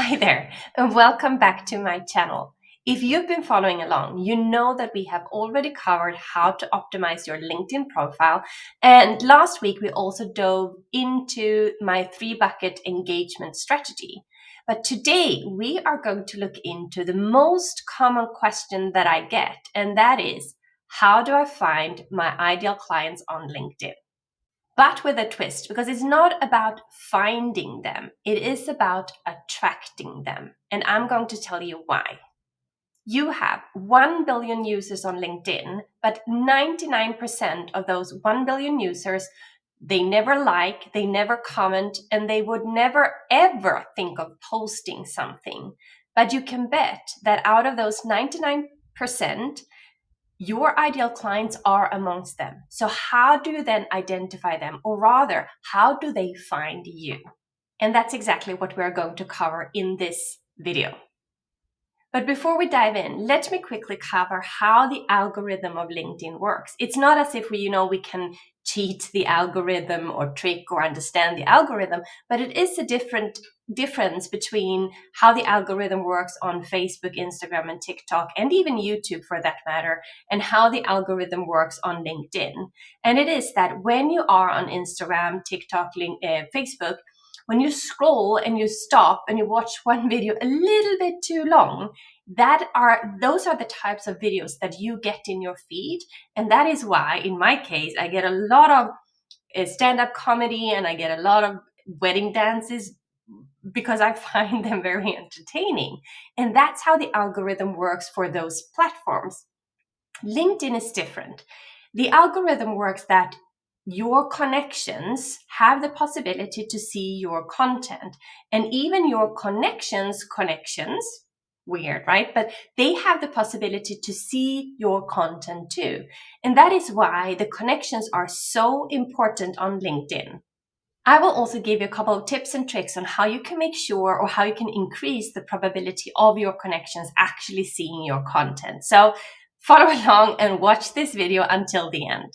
Hi there, and welcome back to my channel. If you've been following along, you know that we have already covered how to optimize your LinkedIn profile. And last week, we also dove into my 3-bucket engagement strategy. But today, we are going to look into the most common question that I get, and that is, how do I find my ideal clients on LinkedIn? But with a twist, because it's not about finding them, it is about attracting them. And I'm going to tell you why. You have 1 billion users on LinkedIn, but 99% of those 1 billion users, they never like, they never comment, and they would never ever think of posting something. But you can bet that out of those 99%, your ideal clients are amongst them. So how do you then identify them? Or rather, how do they find you? And that's exactly what we're going to cover in this video. But before we dive in, let me quickly cover how the algorithm of LinkedIn works. It's not as if we can cheat the algorithm or trick or understand the algorithm, but it is a difference between how the algorithm works on Facebook, Instagram, and TikTok, and even YouTube for that matter, and how the algorithm works on LinkedIn. And it is that when you are on Instagram, TikTok, Facebook, when you scroll and you stop and you watch one video a little bit too long, those are the types of videos that you get in your feed. And that is why, in my case, I get a lot of stand-up comedy and I get a lot of wedding dances because I find them very entertaining. And that's how the algorithm works for those platforms. LinkedIn is different. The algorithm works that your connections have the possibility to see your content, and even your connections, weird, right? But they have the possibility to see your content too. And that is why the connections are so important on LinkedIn. I will also give you a couple of tips and tricks on how you can make sure or how you can increase the probability of your connections actually seeing your content. So follow along and watch this video until the end.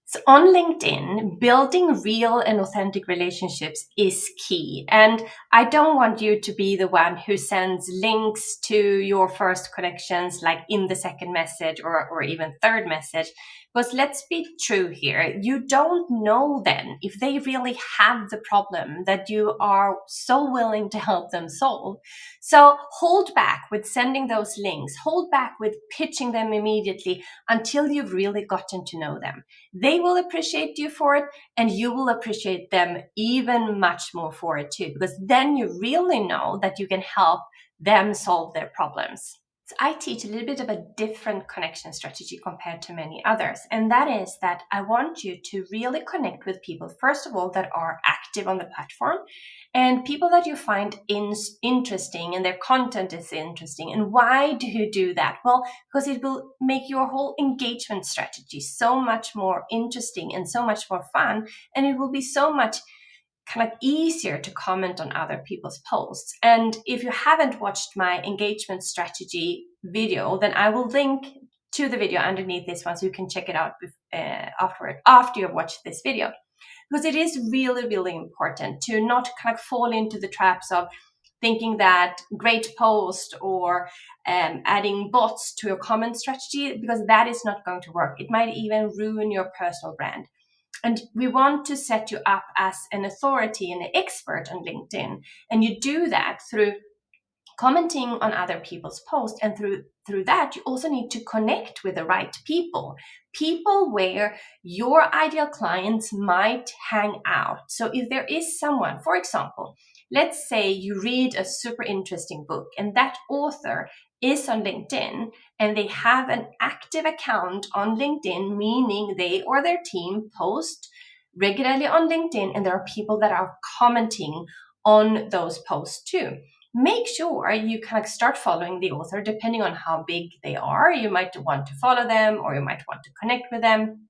So on LinkedIn, building real and authentic relationships is key. And I don't want you to be the one who sends links to your first connections, like in the second message or even third message. Because let's be true here, you don't know then if they really have the problem that you are so willing to help them solve. So hold back with sending those links, hold back with pitching them immediately until you've really gotten to know them. They will appreciate you for it, and you will appreciate them even much more for it too, because then you really know that you can help them solve their problems. So I teach a little bit of a different connection strategy compared to many others. And that is that I want you to really connect with people, first of all, that are active on the platform and people that you find interesting and their content is interesting. And why do you do that? Well, because it will make your whole engagement strategy so much more interesting and so much more fun. And it will be so much kind of easier to comment on other people's posts. And if you haven't watched my engagement strategy video, then I will link to the video underneath this one so you can check it out after you've watched this video. Because it is really, really important to not kind of fall into the traps of thinking that great post or adding bots to your comment strategy, because that is not going to work. It might even ruin your personal brand. And we want to set you up as an authority and an expert on LinkedIn. And you do that through commenting on other people's posts. And through that, you also need to connect with the right people where your ideal clients might hang out. So if there is someone, for example, let's say you read a super interesting book and that author is on LinkedIn and they have an active account on LinkedIn, meaning they or their team post regularly on LinkedIn, and there are people that are commenting on those posts too. Make sure you kind of start following the author depending on how big they are. You might want to follow them or you might want to connect with them.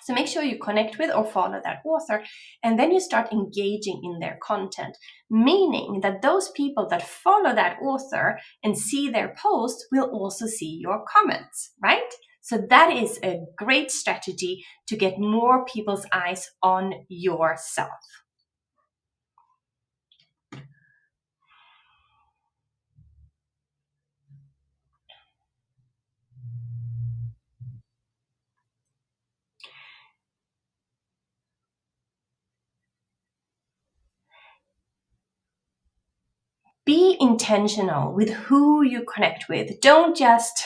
So make sure you connect with or follow that author, and then you start engaging in their content, meaning that those people that follow that author and see their posts will also see your comments, right? So that is a great strategy to get more people's eyes on yourself. Be intentional with who you connect with. Don't just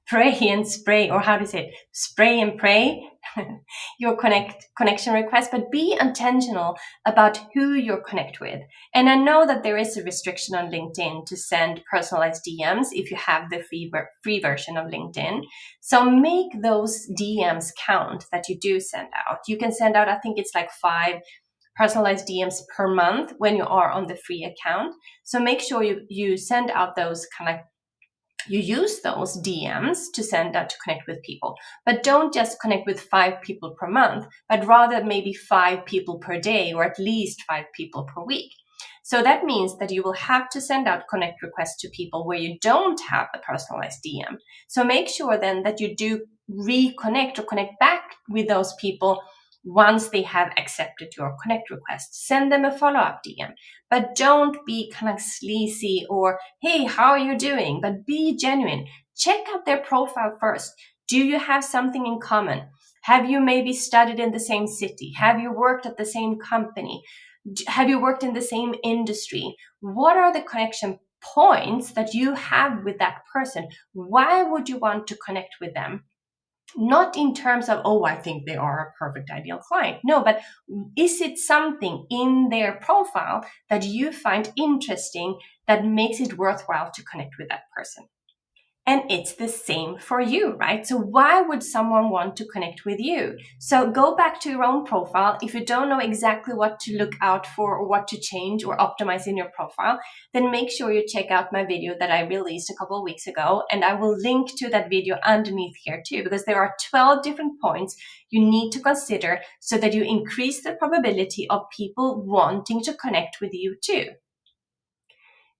pray and spray, or how to say it, spray and pray your connection request, but be intentional about who you connect with. And I know that there is a restriction on LinkedIn to send personalized DMs if you have the free version of LinkedIn. So make those DMs count that you do send out. You can send out, I think it's like 5 personalized DMs per month when you are on the free account. So make sure you send out those you use those DMs to send out to connect with people. But don't just connect with 5 people per month, but rather maybe 5 people per day, or at least 5 people per week. So that means that you will have to send out connect requests to people where you don't have a personalized DM. So make sure then that you do reconnect or connect back with those people once they have accepted your connect request. Send them a follow-up DM, but don't be kind of sleazy or, hey, how are you doing? But be genuine. Check out their profile first. Do you have something in common? Have you maybe studied in the same city? Have you worked at the same company? Have you worked in the same industry? What are the connection points that you have with that person? Why would you want to connect with them? Not in terms of, oh, I think they are a perfect ideal client. No, but is it something in their profile that you find interesting that makes it worthwhile to connect with that person? And it's the same for you, right? So why would someone want to connect with you? So go back to your own profile. If you don't know exactly what to look out for or what to change or optimize in your profile, then make sure you check out my video that I released a couple of weeks ago. And I will link to that video underneath here too, because there are 12 different points you need to consider so that you increase the probability of people wanting to connect with you too.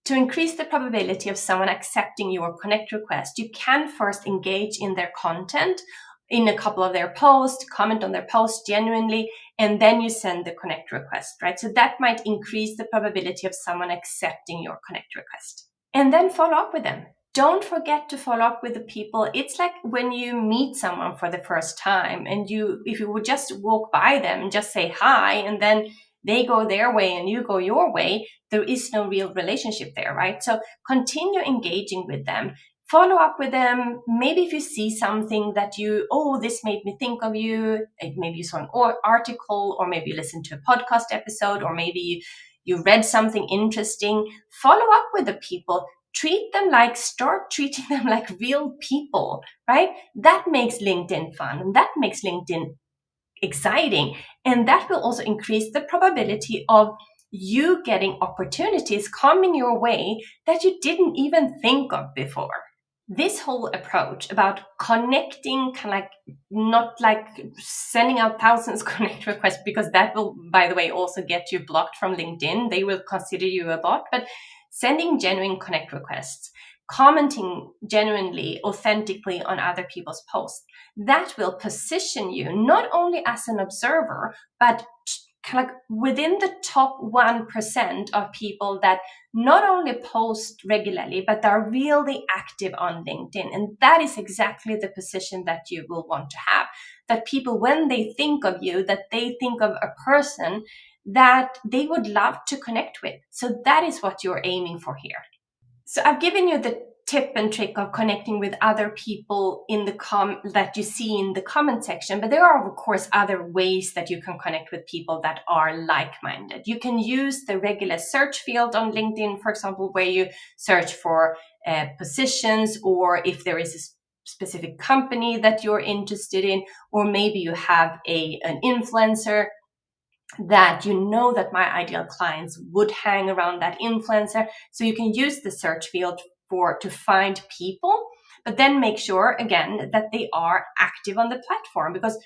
To increase the probability of someone accepting your connect request, you can first engage in their content, in a couple of their posts, comment on their posts genuinely, and then you send the connect request, right? So that might increase the probability of someone accepting your connect request. And then follow up with them. Don't forget to follow up with the people. It's like when you meet someone for the first time and if you would just walk by them and just say hi, and then they go their way and you go your way, there is no real relationship there, right? So continue engaging with them. Follow up with them. Maybe if you see something that this made me think of you, maybe you saw an article, or maybe you listened to a podcast episode, or maybe you read something interesting, follow up with the people. Start treating them like real people, right? That makes LinkedIn fun, and that makes LinkedIn exciting. And that will also increase the probability of you getting opportunities coming your way that you didn't even think of before. This whole approach about connecting, kind of like not like sending out thousands of connect requests, because that will, by the way, also get you blocked from LinkedIn. They will consider you a bot, but sending genuine connect requests, commenting genuinely, authentically on other people's posts, that will position you not only as an observer, but kind of like within the top 1% of people that not only post regularly, but are really active on LinkedIn. And that is exactly the position that you will want to have. That people, when they think of you, that they think of a person that they would love to connect with. So that is what you're aiming for here. So I've given you the tip and trick of connecting with other people in the that you see in the comment section, but there are of course other ways that you can connect with people that are like-minded. You can use the regular search field on LinkedIn, for example, where you search for positions, or if there is a specific company that you're interested in, or maybe you have an influencer that you know that my ideal clients would hang around that influencer. So you can use the search field to find people, but then make sure again that they are active on the platform, because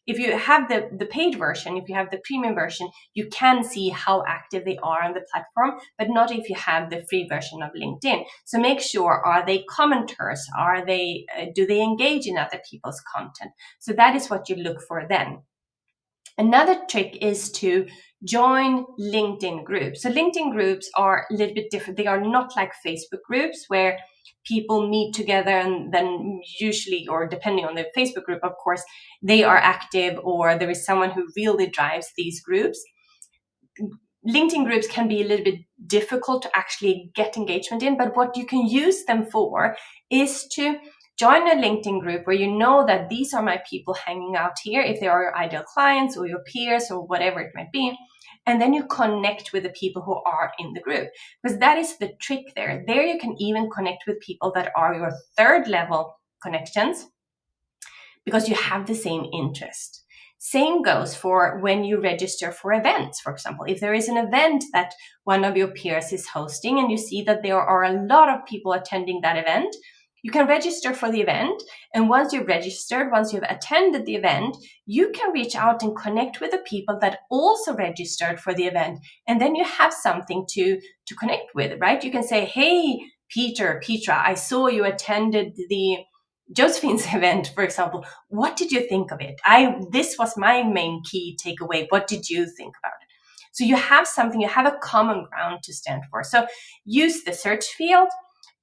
if you have the paid version, if you have the premium version, you can see how active they are on the platform, but not if you have the free version of LinkedIn. So make sure, are they commenters? Do they engage in other people's content? So that is what you look for then. Another trick is to join LinkedIn groups. So LinkedIn groups are a little bit different. They are not like Facebook groups where people meet together and then usually, or depending on the Facebook group, of course, they are active, or there is someone who really drives these groups. LinkedIn groups can be a little bit difficult to actually get engagement in, but what you can use them for is to join a LinkedIn group where you know that these are my people hanging out here, if they are your ideal clients or your peers or whatever it might be. And then you connect with the people who are in the group, because that is the trick there. There you can even connect with people that are your third level connections because you have the same interest. Same goes for when you register for events, for example. If there is an event that one of your peers is hosting and you see that there are a lot of people attending that event, you can register for the event. And once you've registered, once you've attended the event, you can reach out and connect with the people that also registered for the event. And then you have something to connect with, right? You can say, hey, Petra, I saw you attended the Josephine's event, for example. What did you think of it? This was my main key takeaway. What did you think about it? So you have something, you have a common ground to stand for. So use the search field.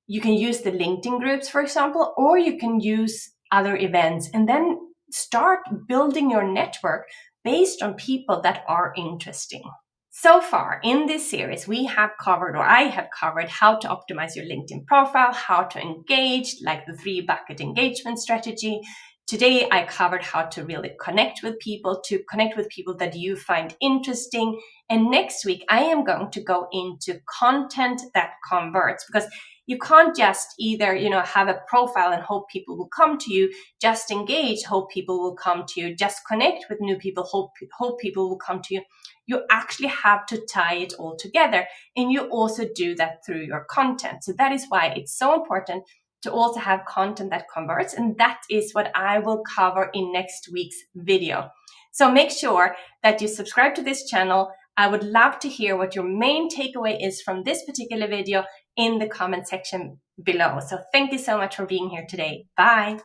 You can use the LinkedIn groups, for example, or you can use other events and then start building your network based on people that are interesting. So far in this series, we have covered, or I have covered, how to optimize your LinkedIn profile, how to engage, like the 3-bucket engagement strategy. Today, I covered how to really connect with people that you find interesting. And next week, I am going to go into content that converts, because you can't just either, have a profile and hope people will come to you, just engage, hope people will come to you, just connect with new people, hope people will come to you. You actually have to tie it all together. And you also do that through your content. So that is why it's so important to also have content that converts. And that is what I will cover in next week's video. So make sure that you subscribe to this channel. I would love to hear what your main takeaway is from this particular video in the comment section below. So thank you so much for being here today. Bye.